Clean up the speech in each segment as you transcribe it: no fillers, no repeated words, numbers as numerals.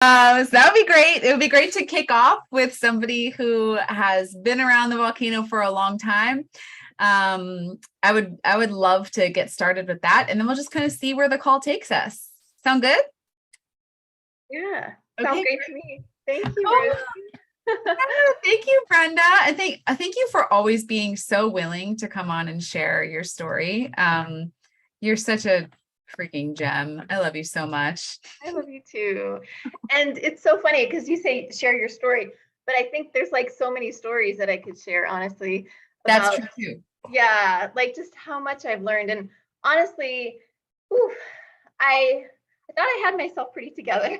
So that would be great. It would be great to kick off with somebody who has been around the volcano for a long time. I would love to get started with that, and then we'll just kind of see where the call takes us. Sound good? Yeah, sounds Okay. great to me. Thank you, Oh, Rosie. thank you, Brenda. I thank you for always being so willing to come on and share your story. You're such a freaking gem. I love you so much. I love you too. And it's so funny because you say share your story, but I think there's like so many stories that I could share, honestly, That's about, true too. yeah, like just how much I've learned. And honestly, whew, I thought I had myself pretty together.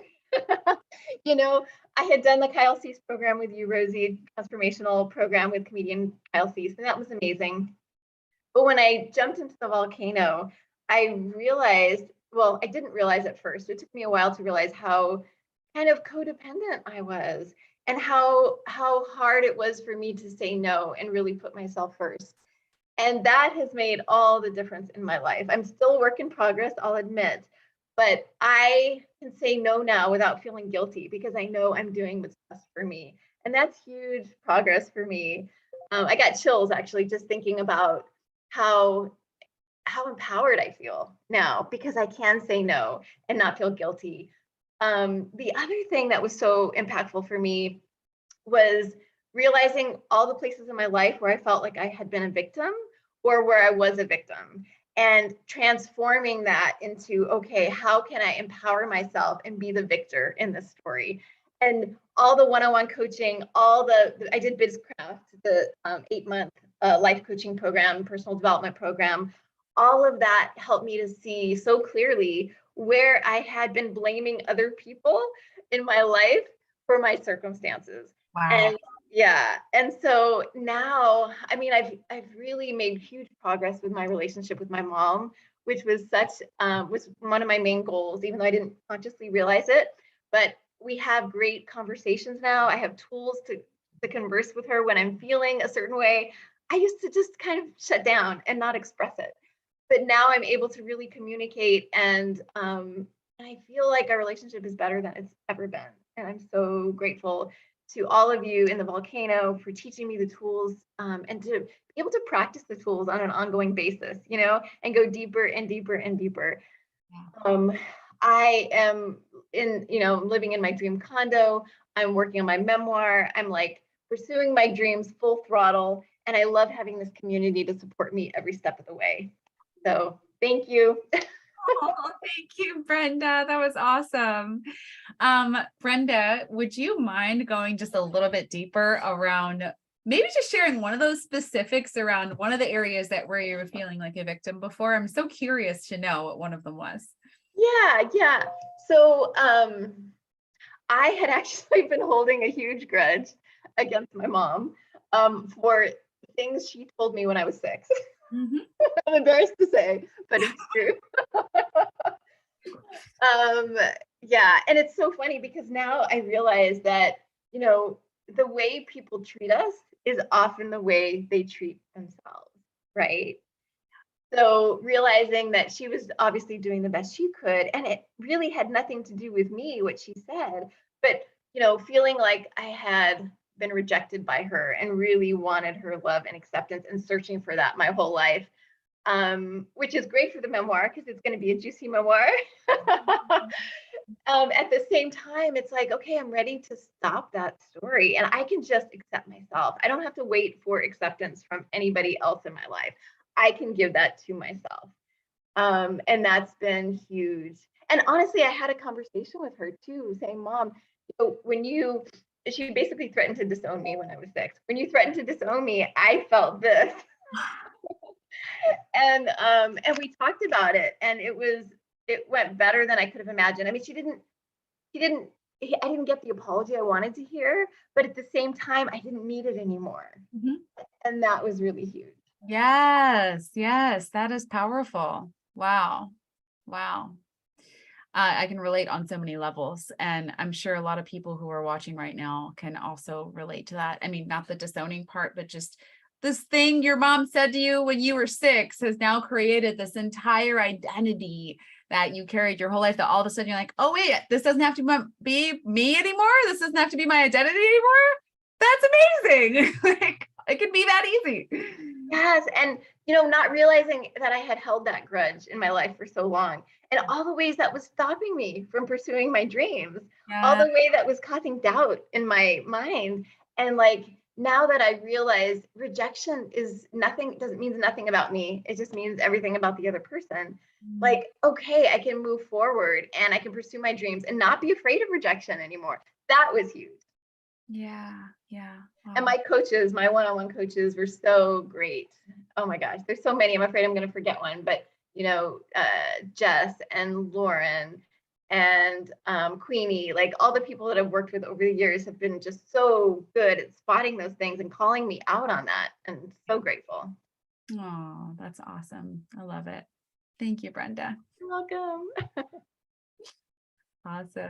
You know, I had done the Kyle Cease program with you, Rosie, transformational program with comedian Kyle Cease, and that was amazing. But when I jumped into the volcano, I realized, well, I didn't realize at first. It took me a while to realize how kind of codependent I was and how hard it was for me to say no and really put myself first. And that has made all the difference in my life. I'm still a work in progress, I'll admit, but I can say no now without feeling guilty because I know I'm doing what's best for me. And that's huge progress for me. I got chills actually just thinking about how empowered I feel now because I can say no and not feel guilty. The other thing that was so impactful for me was realizing all the places in my life where I felt like I had been a victim or where I was a victim and transforming that into, okay, how can I empower myself and be the victor in this story? And all the one-on-one coaching, I did BizCraft, the 8-month life coaching program, personal development program, all of that helped me to see so clearly where I had been blaming other people in my life for my circumstances. Wow. And yeah, and so now, I mean, I've really made huge progress with my relationship with my mom, which was was one of my main goals, even though I didn't consciously realize it. But we have great conversations now. I have tools to converse with her when I'm feeling a certain way. I used to just kind of shut down and not express it, but now I'm able to really communicate, and I feel like our relationship is better than it's ever been. And I'm so grateful to all of you in the volcano for teaching me the tools, and to be able to practice the tools on an ongoing basis, and go deeper and deeper and deeper. Um, I am living in my dream condo. I'm working on my memoir. I'm like pursuing my dreams full throttle. And I love having this community to support me every step of the way. So thank you. Oh, thank you, Brenda. That was awesome. Brenda, would you mind going just a little bit deeper around maybe just sharing one of those specifics around one of the areas that where you were feeling like a victim before? I'm so curious to know what one of them was. Yeah. So I had actually been holding a huge grudge against my mom for things she told me when I was 6. Mm-hmm. I'm embarrassed to say, but it's true. um, yeah, and it's so funny because now I realize that, the way people treat us is often the way they treat themselves, right? So realizing that she was obviously doing the best she could, and it really had nothing to do with me, what she said, but, feeling like I had been rejected by her and really wanted her love and acceptance and searching for that my whole life, which is great for the memoir because it's going to be a juicy memoir. At the same time, it's like, okay, I'm ready to stop that story and I can just accept myself. I don't have to wait for acceptance from anybody else in my life. I can give that to myself. And that's been huge. And honestly, I had a conversation with her too, saying, Mom, she basically threatened to disown me when I was 6. When you threatened to disown me, I felt this. And we talked about it, and it went better than I could have imagined. I mean, I didn't get the apology I wanted to hear, but at the same time, I didn't need it anymore. Mm-hmm. And that was really huge. Yes, that is powerful. Wow. I can relate on so many levels, and I'm sure a lot of people who are watching right now can also relate to that. I mean, not the disowning part, but just this thing your mom said to you when you were 6 has now created this entire identity that you carried your whole life, that all of a sudden you're like, oh wait, this doesn't have to be me anymore. This doesn't have to be my identity anymore. That's amazing. Like it could be that easy. Yes. And, you know, not realizing that I had held that grudge in my life for so long, and all the ways that was stopping me from pursuing my dreams, all Yeah. the way that was causing doubt in my mind. And like, now that I realize rejection is nothing, doesn't mean nothing about me. It just means everything about the other person. Like, okay, I can move forward and I can pursue my dreams and not be afraid of rejection anymore. That was huge. Yeah. Yeah. And Wow. my coaches, my one-on-one coaches were so great. Oh my gosh, there's so many. I'm afraid I'm going to forget one, but you know, Jess and Lauren and Queenie, like all the people that I've worked with over the years have been just so good at spotting those things and calling me out on that. And so grateful. Oh, that's awesome. I love it. Thank you, Brenda. You're welcome. Awesome.